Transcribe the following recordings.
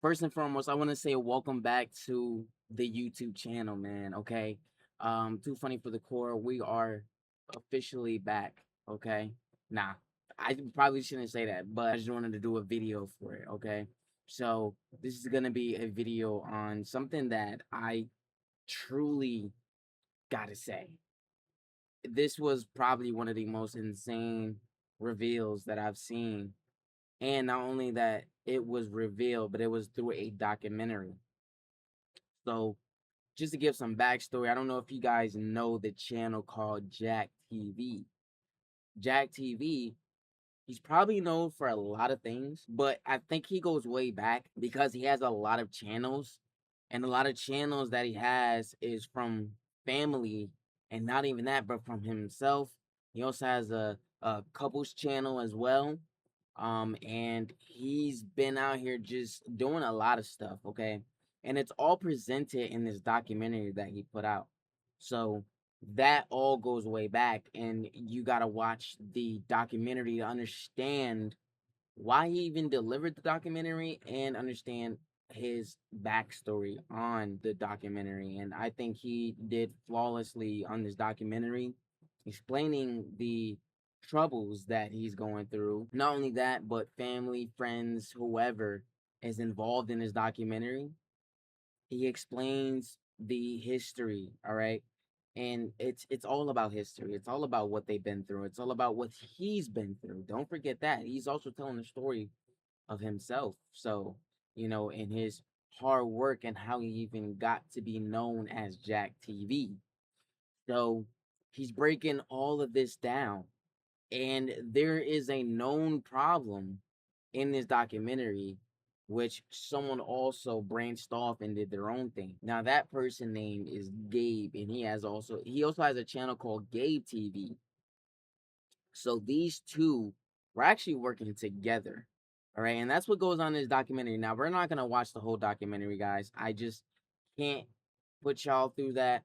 First and foremost, I want to say welcome back to the YouTube channel, man. Okay. Too funny for the core. We are officially back. Okay. Nah, I probably shouldn't say that, but I just wanted to do a video for it. Okay. So this is gonna be a video on something that I truly gotta say. This was probably one of the most insane reveals that I've seen. And not only that, it was revealed, but it was through a documentary. So, just to give some backstory, I don't know if you guys know the channel called Jack TV. Jack TV, he's probably known for a lot of things, but I think he goes way back because he has a lot of channels. And a lot of channels that he has is from family, and not even that, but from himself. He also has a couples channel as well. And he's been out here just doing a lot of stuff, okay? And it's all presented in this documentary that he put out. So that all goes way back, and you got to watch the documentary to understand why he even delivered the documentary and understand his backstory on the documentary. And I think he did flawlessly on this documentary, explaining the troubles that he's going through. Not only that, but family, friends, whoever is involved in this documentary. He explains the history, all right? And it's all about history. It's all about what they've been through. It's all about what he's been through. Don't forget that. He's also telling the story of himself. So, in his hard work and how he even got to be known as Jack TV. So, he's breaking all of this down. And there is a known problem in this documentary, which someone also branched off and did their own thing. Now that person name is Gabe, and he also has a channel called Gabe TV. So these two were actually working together. All right, and that's what goes on in this documentary. Now we're not gonna watch the whole documentary, guys. I just can't put y'all through that.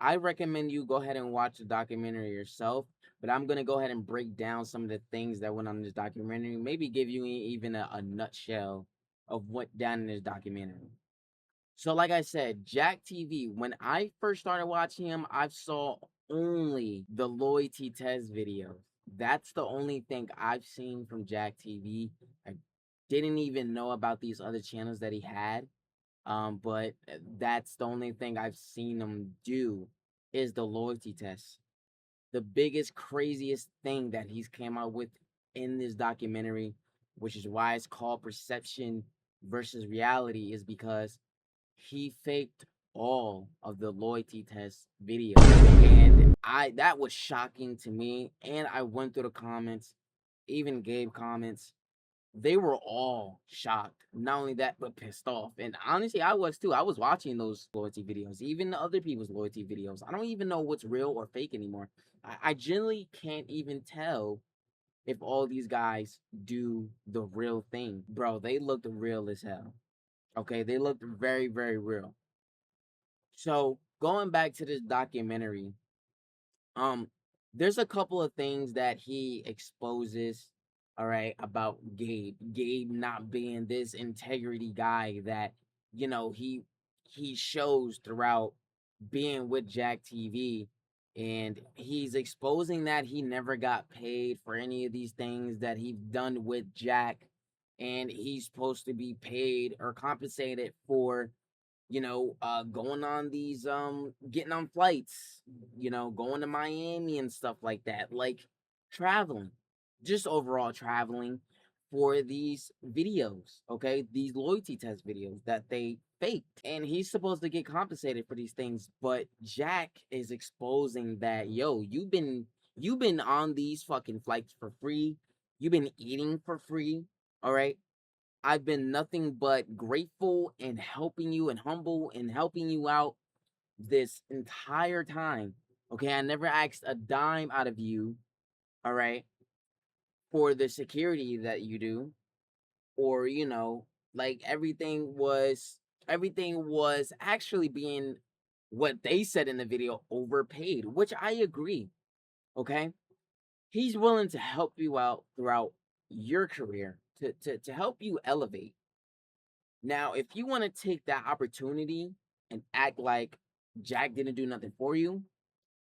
I recommend you go ahead and watch the documentary yourself, but I'm gonna go ahead and break down some of the things that went on in this documentary. Maybe give you even a nutshell of what down in this documentary. So, like I said, Jack TV. When I first started watching him, I saw only the loyalty test videos. That's the only thing I've seen from Jack TV. I didn't even know about these other channels that he had. But that's the only thing I've seen him do is the loyalty test. The biggest, craziest thing that he's came out with in this documentary, which is why it's called Perception versus Reality, is because he faked all of the loyalty test videos. And that was shocking to me. And I went through the comments, even Gabe comments, they were all shocked. Not only that, but pissed off. And honestly, I was too. I was watching those loyalty videos, even the other people's loyalty videos. I don't even know what's real or fake anymore. I generally can't even tell if all these guys do the real thing. Bro, they looked real as hell. Okay, they looked very, very real. So going back to this documentary, um, there's a couple of things that he exposes, all right, about Gabe. Gabe not being this integrity guy that, he shows throughout being with Jack TV. And he's exposing that he never got paid for any of these things that he's done with Jack. And he's supposed to be paid or compensated for going on these getting on flights, going to Miami and stuff like that, like traveling, just overall traveling for these videos, okay? These loyalty test videos that they faked. And he's supposed to get compensated for these things, but Jack is exposing that, yo, you've been on these fucking flights for free. You've been eating for free, all right? I've been nothing but grateful and helping you and humble and helping you out this entire time. Okay, I never asked a dime out of you, all right, for the security that you do, or like everything was actually being what they said in the video overpaid, which I agree. Okay, he's willing to help you out throughout your career to help you elevate. Now, if you want to take that opportunity and act like Jack didn't do nothing for you,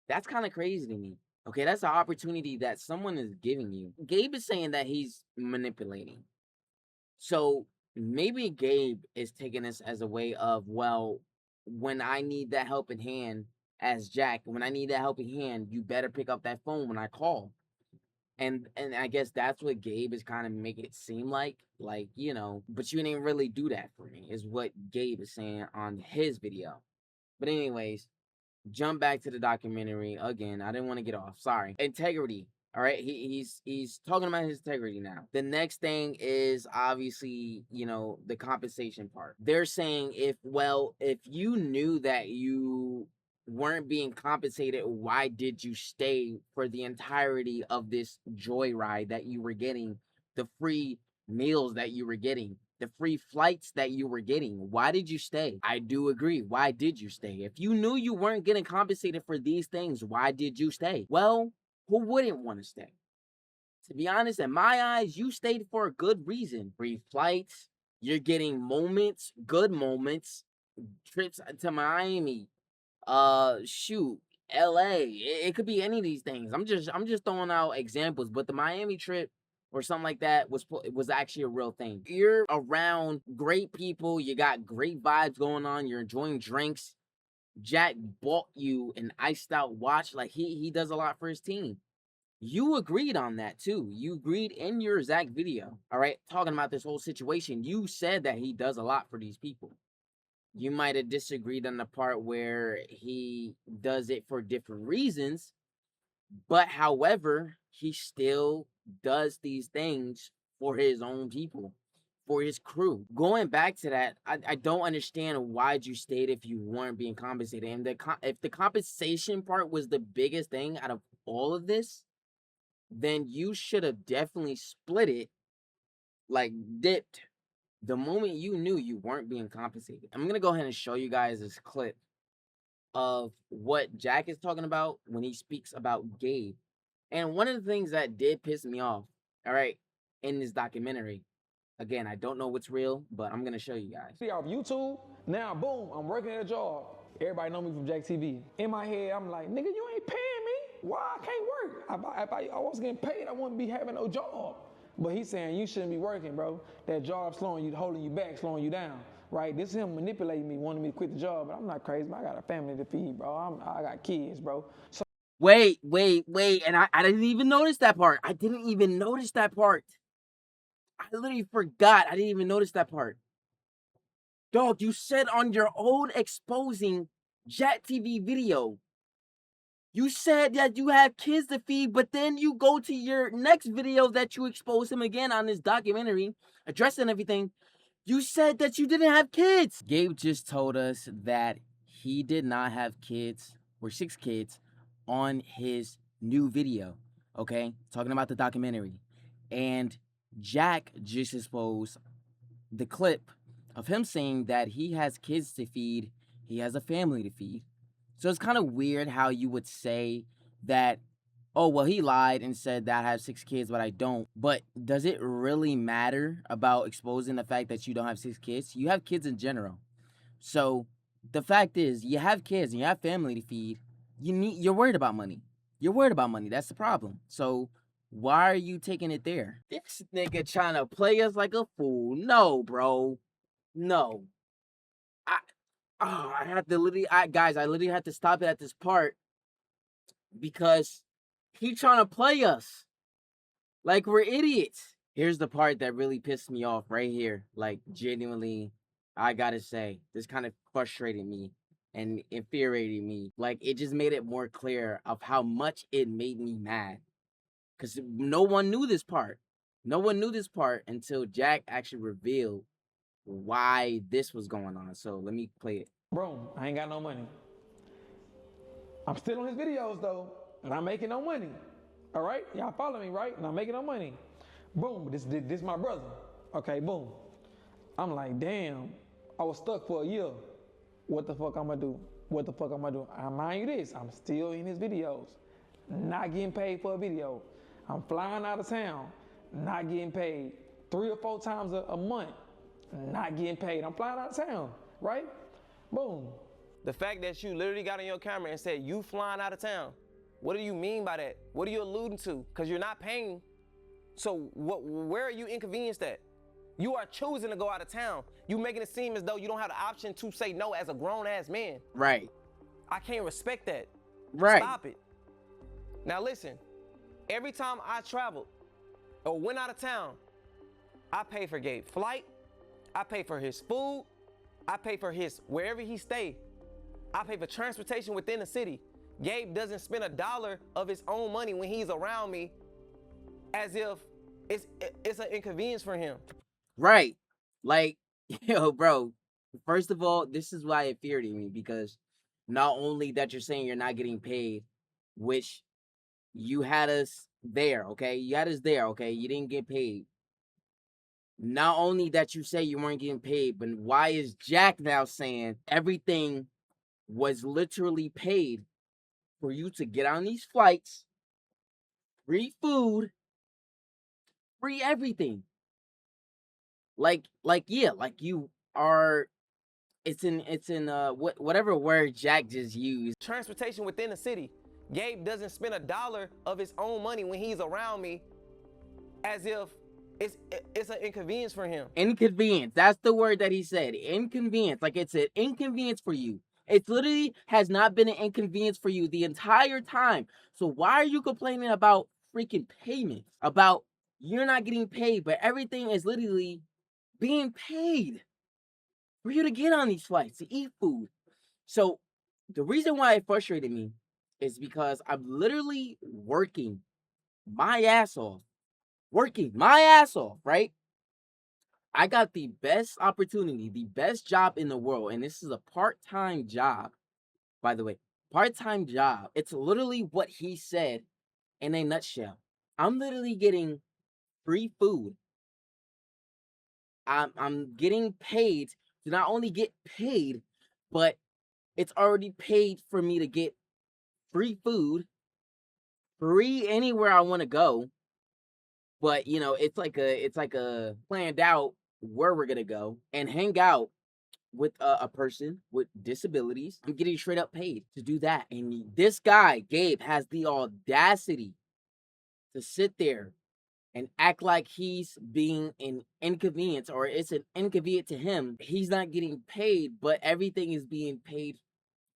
that's kind of crazy to me. Okay, that's an opportunity that someone is giving you. Gabe is saying that he's manipulating. So maybe Gabe is taking this as a way of, well, when I need that helping hand as Jack, when I need that helping hand, you better pick up that phone when I call. And I guess that's what Gabe is kind of making it seem like, but you didn't really do that for me, is what Gabe is saying on his video. But anyways, jump back to the documentary again. I didn't want to get off. Sorry. Integrity. All right. He's talking about his integrity now. The next thing is obviously, the compensation part. They're saying if you knew that you weren't being compensated, why did you stay for the entirety of this joyride that you were getting, the free meals that you were getting, the free flights that you were getting? Why did you stay? I do agree. Why did you stay? If you knew you weren't getting compensated for these things, why did you stay? Well, who wouldn't want to stay? To be honest, in my eyes, you stayed for a good reason. Free flights, you're getting moments, good moments, trips to Miami, shoot, LA. It could be any of these things. I'm just throwing out examples, but the Miami trip or something like that was actually a real thing. You're around great people, you got great vibes going on, you're enjoying drinks. Jack bought you an iced out watch. Like he does a lot for his team. You agreed on that too. You agreed in your Zach video. All right, talking about this whole situation. You said that he does a lot for these people. You might have disagreed on the part where he does it for different reasons, but however, he still does these things for his own people, for his crew. Going back to that, I don't understand why'd you stayed if you weren't being compensated. And if the compensation part was the biggest thing out of all of this, then you should have definitely split it, like dipped, the moment you knew you weren't being compensated. I'm gonna go ahead and show you guys this clip of what Jack is talking about when he speaks about Gabe. And one of the things that did piss me off, all right, in this documentary, again, I don't know what's real, but I'm gonna show you guys. See off YouTube, now boom, I'm working at a job. Everybody know me from Jack TV. In my head, I'm like, nigga, you ain't paying me. Why I can't work? If I was getting paid, I wouldn't be having no job. But he's saying you shouldn't be working, bro. That job slowing you, holding you back, slowing you down. Right? This is him manipulating me, wanting me to quit the job. But I'm not crazy. I got a family to feed, bro. I got kids, bro. So Wait. And I didn't even notice that part. I didn't even notice that part. I literally forgot. I didn't even notice that part. Dog, you said on your own exposing Jack TV video, you said that you have kids to feed, but then you go to your next video that you expose him again on this documentary, addressing everything. You said that you didn't have kids. Gabe just told us that he did not have kids or 6 kids on his new video. Okay, talking about the documentary. And Jack just exposed the clip of him saying that he has kids to feed, he has a family to feed. So it's kind of weird how you would say that, oh, well, he lied and said that I have 6 kids, but I don't. But does it really matter about exposing the fact that you don't have 6 kids? You have kids in general. So the fact is, you have kids and you have family to feed. You're worried about money. You're worried about money. That's the problem. So why are you taking it there? This nigga trying to play us like a fool. No, bro. No. I have to literally, guys, I literally had to stop it at this part because he trying to play us like we're idiots. Here's the part that really pissed me off right here. Like, genuinely, I gotta say, this kind of frustrated me and infuriated me. Like, it just made it more clear of how much it made me mad. Because no one knew this part. No one knew this part until Jack actually revealed why this was going on. So let me play it. bro, I ain't got no money. I'm still on his videos though, and I'm making no money. All right, y'all follow me, right? And I'm making no money. Boom, this my brother. Okay, boom. I'm like, damn, I was stuck for a year. What the fuck I'm gonna do? What the fuck I'm gonna do? I mind you this, I'm still in his videos, not getting paid for a video. I'm flying out of town, not getting paid 3 or 4 times a month. not getting paid. I'm flying out of town, right? Boom. The fact that you literally got on your camera and said you flying out of town, what do you mean by that? What are you alluding to? Because you're not paying. So where are you inconvenienced at? You are choosing to go out of town. You making it seem as though you don't have the option to say no as a grown-ass man. Right. I can't respect that. Right. Stop it. Now listen, every time I traveled or went out of town, I pay for Gabe's flight, I pay for his food, I pay for his wherever he stay. I pay for transportation within the city. Gabe doesn't spend $1 of his own money when he's around me as if it's an inconvenience for him. Right. Like, yo, bro, first of all, this is why it infuriated me, because not only that you're saying you're not getting paid, which you had us there, okay? You had us there, okay? You didn't get paid. Not only that you say you weren't getting paid, but why is Jack now saying everything was literally paid for you to get on these flights, free food, free everything? Like yeah, like you are. It's in whatever word Jack just used. Transportation within the city. Gabe doesn't spend $1 of his own money when he's around me as if it's an inconvenience for him. Inconvenience. That's the word that he said. Inconvenience. Like, it's an inconvenience for you. It literally has not been an inconvenience for you the entire time. So why are you complaining about freaking payments? About you're not getting paid, but everything is literally being paid for you to get on these flights, to eat food. So the reason why it frustrated me is because I'm literally working my ass off. Working my ass off, right? I got the best opportunity, the best job in the world, and this is a part-time job, by the way. Part-time job. It's literally what he said in a nutshell. I'm literally getting free food. I'm getting paid to not only get paid, but it's already paid for me to get free food, free anywhere I want to go. But it's like a planned out where we're gonna go and hang out with a person with disabilities. I'm getting straight up paid to do that. And this guy, Gabe, has the audacity to sit there and act like he's being an inconvenience, or it's an inconvenience to him. He's not getting paid, but everything is being paid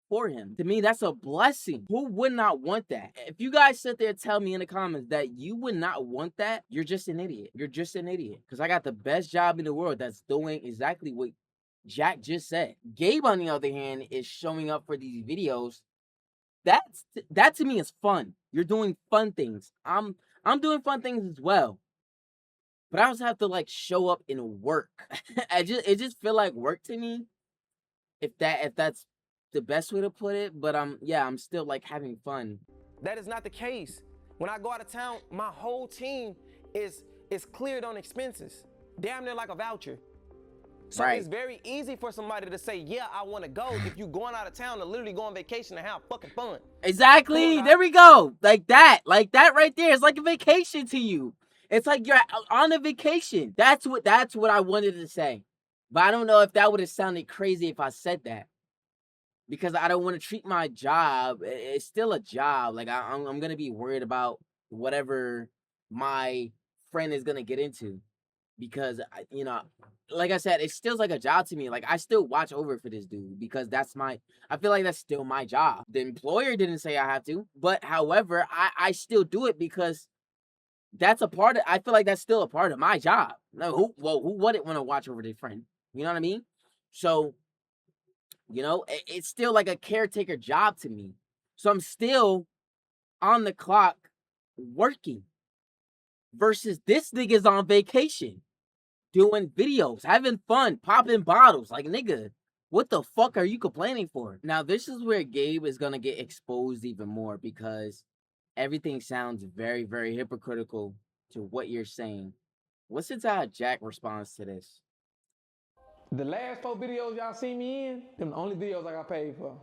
for him. To me, that's a blessing. Who would not want that? If you guys sit there and tell me in the comments that you would not want that, you're just an idiot. You're just an idiot. Because I got the best job in the world that's doing exactly what Jack just said. Gabe, on the other hand, is showing up for these videos. That to me is fun. You're doing fun things. I'm doing fun things as well. But I also have to like show up and work. It just feel like work to me. If that's the best way to put it, but I'm still like having fun. That is not the case. When I go out of town, my whole team is cleared on expenses. Damn near like a voucher. So Right. It's very easy for somebody to say, yeah, I want to go if you going out of town to literally go on vacation and have fucking fun. Exactly. There we go. Like that right there. It's like a vacation to you. It's like you're on a vacation. That's what I wanted to say. But I don't know if that would have sounded crazy if I said that. Because I don't want to treat my job. It's still a job. Like I'm gonna be worried about whatever my friend is gonna get into, because like I said, it still like a job to me. Like, I still watch over for this dude because I feel like that's still my job. The employer didn't say I have to, but however, I still do it because that's a part of. I feel like that's still a part of my job. No, who wouldn't want to watch over their friend? You know what I mean? So it's still like a caretaker job to me. So I'm still on the clock working versus this nigga's on vacation doing videos, having fun, popping bottles. Like, nigga, what the fuck are you complaining for? Now, this is where Gabe is gonna get exposed even more, because everything sounds very, very hypocritical to what you're saying. Listen to how Jack responds to this. The last 4 videos y'all see me in, them the only videos I got paid for.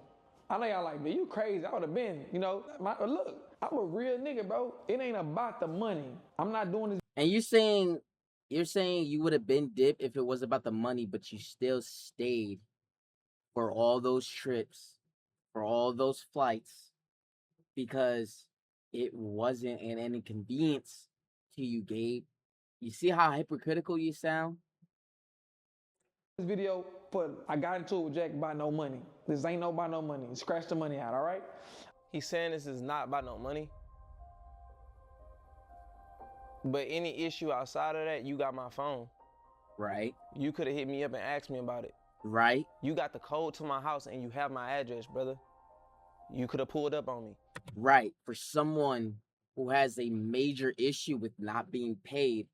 I know y'all like, man, you crazy. I would have been, look, I'm a real nigga, bro. It ain't about the money. I'm not doing this. And you're saying You're saying you would have been dipped if it was about the money, but you still stayed for all those trips, for all those flights, because it wasn't an inconvenience to you, Gabe. You see how hypocritical you sound? This video, but I got into it with Jack by no money. This ain't no by no money. Scratch the money out, all right? He's saying this is not about no money. But any issue outside of that, you got my phone. Right, You could have hit me up and asked me about it. right, You got the code to my house and you have my address, brother. You could have pulled up on me. right. For someone who has a major issue with not being paid,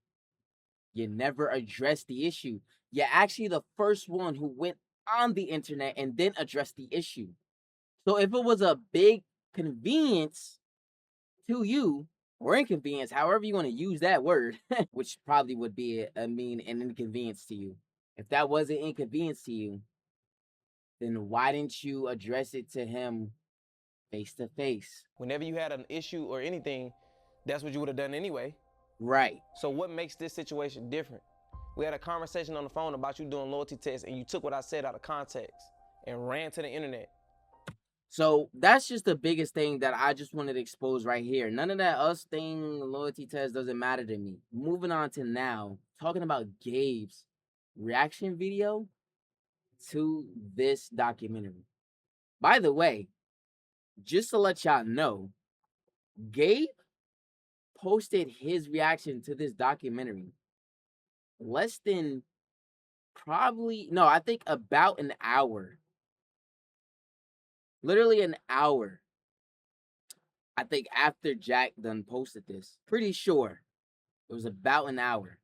you never address the issue. You're actually the first one who went on the internet and then addressed the issue. So if it was a big convenience to you, or inconvenience, however you want to use that word, which probably would be an inconvenience to you. If that was an inconvenience to you, then why didn't you address it to him face to face? Whenever you had an issue or anything, that's what you would have done anyway. Right. So what makes this situation different? We had a conversation on the phone about you doing loyalty tests and you took what I said out of context and ran to the internet. So that's just the biggest thing that I just wanted to expose right here. None of that us thing, loyalty test doesn't matter to me. Moving on to now, talking about Gabe's reaction video to this documentary. By the way, just to let y'all know, Gabe posted his reaction to this documentary less than I think about an hour. Literally an hour. I think after Jack done posted this. Pretty sure it was about an hour.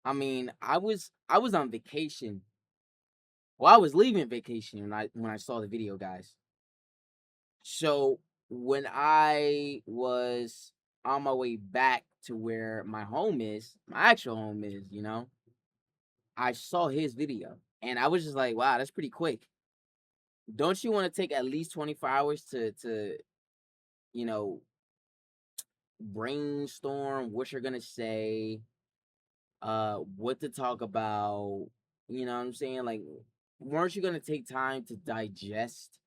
I mean, I was on vacation. Well, I was leaving vacation when I saw the video, guys. So when I was on my way back to where my home is, my actual home is, I saw his video and I was just like, wow, that's pretty quick. Don't you want to take at least 24 hours to you know, brainstorm what you're gonna say, what to talk about, you know what I'm saying? Like, weren't you gonna take time to digest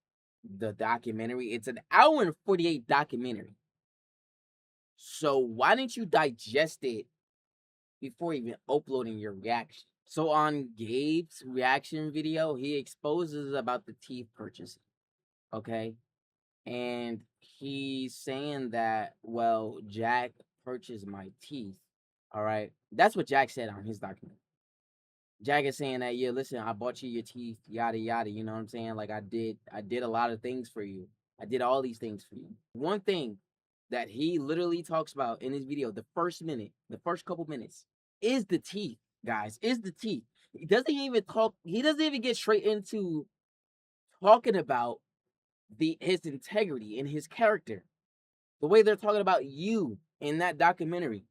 the documentary? It's an hour and 48 documentary. So why didn't you digest it before even uploading your reaction? So on Gabe's reaction video, he exposes about the teeth purchasing. Okay. And he's saying that, well, Jack purchased my teeth. All right. That's what Jack said on his document. Jack is saying that, yeah, listen, I bought you your teeth, yada yada. You know what I'm saying? Like, I did a lot of things for you. I did all these things for you. One thing that he literally talks about in his video, the first couple minutes, is the teeth, guys. Is the teeth. He doesn't even talk. He doesn't even get straight into talking about his integrity and his character. The way they're talking about you in that documentary.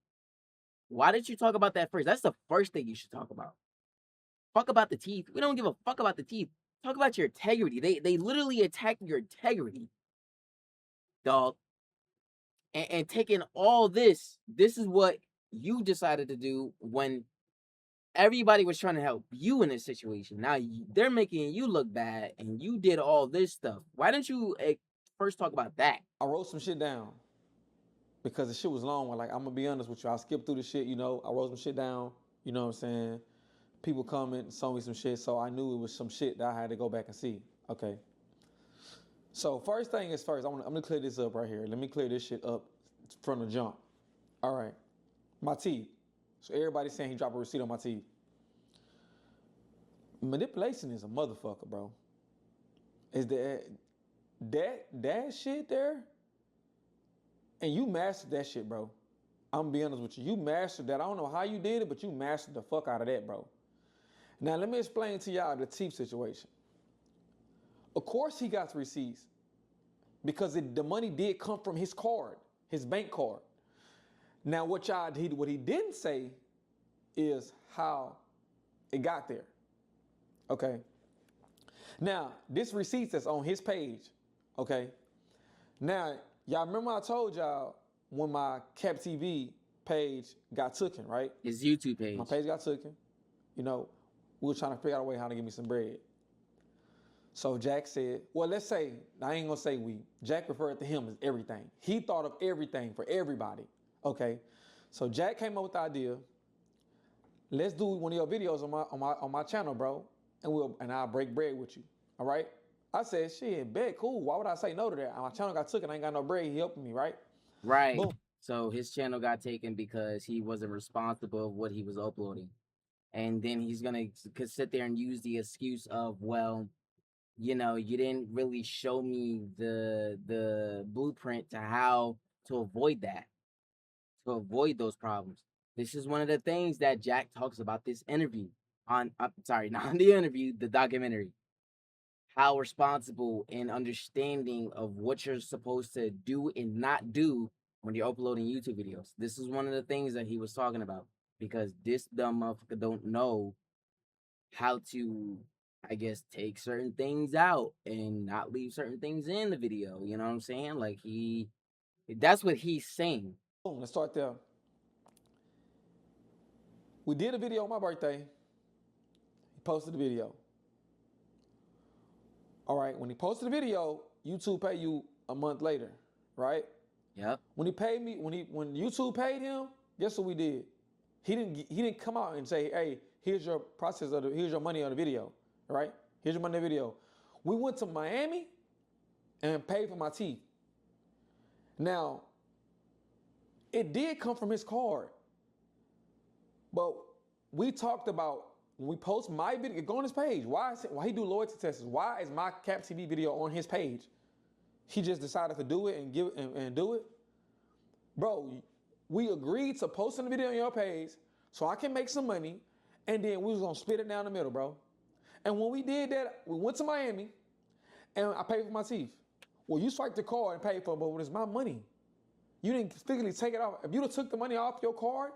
Why didn't you talk about that first? That's the first thing you should talk about. Fuck about the teeth. We don't give a fuck about the teeth. Talk about your integrity. They literally attack your integrity, dog. And taking all this, this is what you decided to do when everybody was trying to help you in this situation. Now they're making you look bad, and you did all this stuff. Why didn't you first talk about that? I wrote some shit down because the shit was long. Like, I'm gonna be honest with you. I skipped through the shit, I wrote some shit down, you know what I'm saying? People comment, saw me some shit, so I knew it was some shit that I had to go back and see. Okay. So first thing is first, I'm gonna clear this up right here. Let me clear this shit up from the jump. All right. My teeth. So everybody's saying he dropped a receipt on my teeth. Manipulation is a motherfucker, bro. Is that shit there? And you mastered that shit, bro. I'm gonna be honest with you. You mastered that. I don't know how you did it, but you mastered the fuck out of that, bro. Now let me explain to y'all the teeth situation. Of course he got the receipts because the money did come from his card, his bank card. Now what he didn't say is how it got there. Okay. Now this receipt that's on his page. Okay. Now y'all remember I told y'all when my Cap TV page got taken, right? His YouTube page. My page got taken. You know, we were trying to figure out a way how to give me some bread. So Jack said, well, let's say, I ain't gonna say we, Jack referred to him as everything. He thought of everything for everybody, okay? So Jack came up with the idea, let's do one of your videos on my channel, bro, and I'll break bread with you, all right? I said, shit, bet, cool. Why would I say no to that? My channel got taken, I ain't got no bread, he helping me, right? Right. Boom. So his channel got taken because he wasn't responsible of what he was uploading. And then he's gonna sit there and use the excuse of, well, you know, you didn't really show me the blueprint to how to avoid that, to avoid those problems. This is one of the things that Jack talks about this interview on. Sorry, not on the interview, the documentary. How responsible and understanding of what you're supposed to do and not do when you're uploading YouTube videos. This is one of the things that he was talking about because this dumb motherfucker don't know how to, I guess, take certain things out and not leave certain things in the video. You know what I'm saying? Like that's what he's saying. Boom, let's start there. We did a video on my birthday. He posted the video. All right, when he posted the video, YouTube pay you a month later, right? Yep. When he paid me, when YouTube paid him, guess what we did? He didn't come out and say, hey, here's your here's your money on the video, right? Here's your money on the video. We went to Miami and paid for my teeth. Now, it did come from his card, but we talked about when we post my video, go on his page. Why he do loyalty tests? Why is my Cap TV video on his page? He just decided to do it and do it. Bro, we agreed to posting the video on your page so I can make some money, and then we was gonna split it down the middle, bro. And when we did that, we went to Miami, and I paid for my teeth. Well, you swiped the card and paid for it, but it's my money. You didn't physically take it off. If you'd have took the money off your card.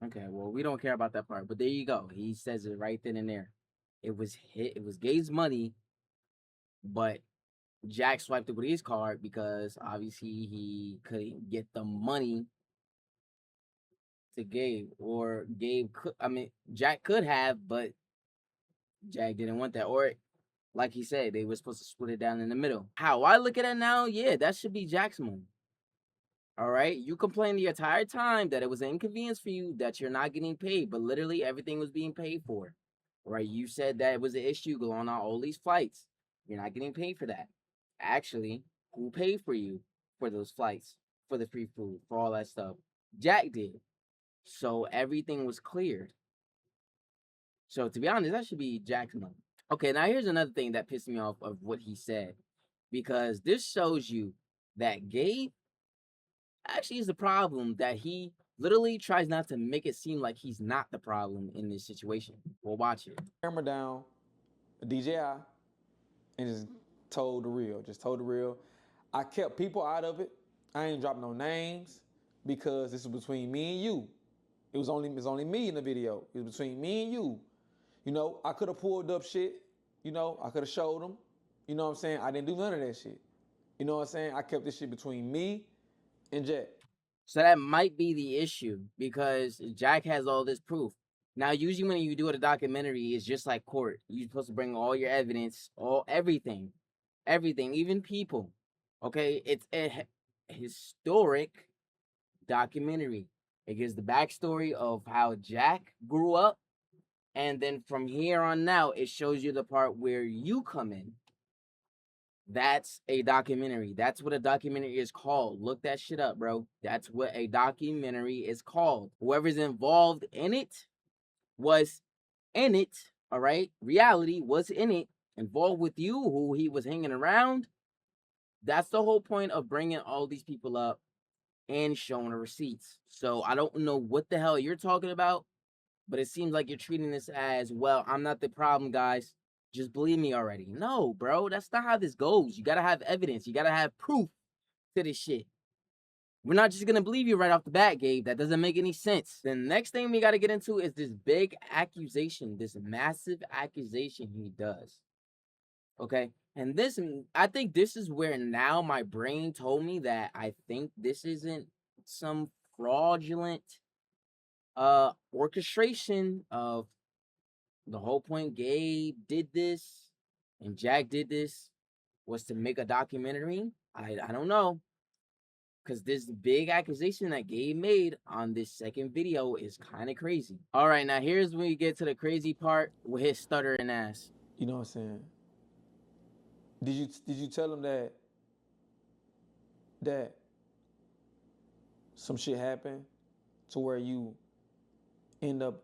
Okay, well, we don't care about that part, but there you go. He says it right then and there. It was Gabe's money, but Jack swiped it with his card because obviously he couldn't get the money to Gabe, or Gabe could. I mean, Jack could have, but Jack didn't want that. Or, like he said, they were supposed to split it down in the middle. How I look at it now, yeah, that should be Jack's money. All right, you complained the entire time that it was an inconvenience for you that you're not getting paid, but literally everything was being paid for. Right? You said that it was an issue going on all these flights. You're not getting paid for that. Actually, who paid for you for those flights, for the free food, for all that stuff? Jack did. So everything was cleared. So to be honest, that should be Jack's money. Okay, now here's another thing that pissed me off of what he said, because this shows you that Gabe actually is the problem, that he literally tries not to make it seem like he's not the problem in this situation. Well, watch it. Camera down, a DJI, and just told the real. I kept people out of it. I ain't dropped no names because this is between me and you. It was only me in the video. It was between me and you. You know, I could have pulled up shit. You know, I could have showed them. You know what I'm saying? I didn't do none of that shit. You know what I'm saying? I kept this shit between me and Jack. So that might be the issue, because Jack has all this proof. Now, usually when you do a documentary, it's just like court. You're supposed to bring all your evidence, everything, even people. Okay, it's a historic documentary. It gives the backstory of how Jack grew up, and then from here on out, it shows you the part where you come in. That's a documentary. That's what a documentary is called. Look that shit up, bro. That's what a documentary is called. Whoever's involved in it was in it, all right? Reality was in it, involved with you, who he was hanging around. That's the whole point of bringing all these people up and showing the receipts. So I don't know what the hell you're talking about, but it seems like you're treating this as, well, I'm not the problem, guys. Just believe me already. No, bro, that's not how this goes. You gotta have evidence. You gotta have proof to this shit. We're not just gonna believe you right off the bat, Gabe. That doesn't make any sense. The next thing we gotta get into is this big accusation, this massive accusation he does. Okay? And this, I think this is where now my brain told me that I think this isn't some fraudulent orchestration of the whole point. Gabe did this and Jack did this was to make a documentary. I don't know, because this big accusation that Gabe made on this second video is kind of crazy. All right, now here's when we get to the crazy part with his stuttering ass. You know what I'm saying? Did you tell him that some shit happened to where you end up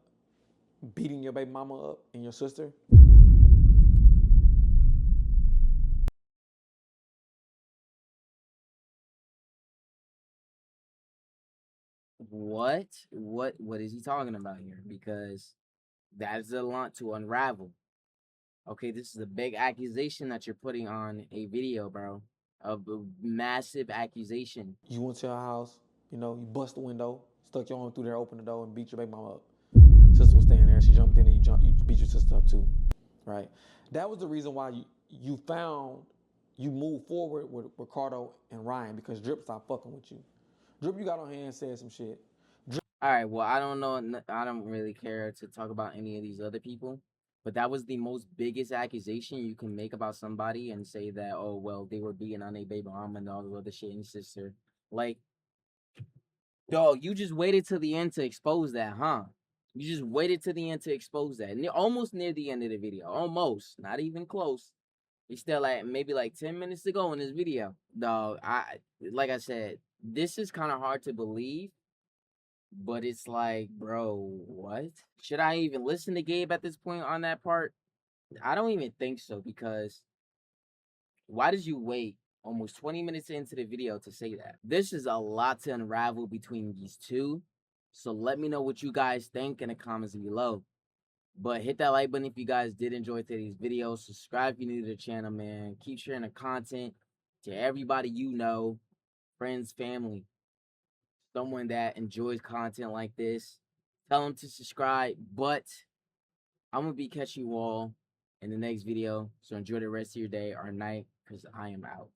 beating your baby mama up and your sister? What is he talking about here? Because that is a lot to unravel. Okay, this is a big accusation that you're putting on a video, bro. A massive accusation. You went to her house, you know, you bust the window, stuck your arm through there, opened the door, and beat your baby mama up. Sister was standing there, she jumped in and you beat your sister up too, right? That was the reason why you moved forward with Ricardo and Ryan, because Drip stopped fucking with you. Drip, you got on here and said some shit. All right, well, I don't know. I don't really care to talk about any of these other people, but that was the most biggest accusation you can make about somebody and say that, oh, well, they were beating on a baby mama and all the other shit and sister. Like, dog, you just waited till the end to expose that, huh? You just waited till the end to expose that. Almost near the end of the video. Almost. Not even close. He's still like maybe like 10 minutes to go in this video. Dog, like I said, this is kind of hard to believe, but it's like, bro, what? Should I even listen to Gabe at this point on that part? I don't even think so, because why did you wait almost 20 minutes into the video to say that? This is a lot to unravel between these two. So let me know what you guys think in the comments below. But hit that like button if you guys did enjoy today's video. Subscribe if you're new to the channel, man. Keep sharing the content to everybody you know, friends, family, someone that enjoys content like this. Tell them to subscribe. But I'm going to be catching you all in the next video. So enjoy the rest of your day or night, because I am out.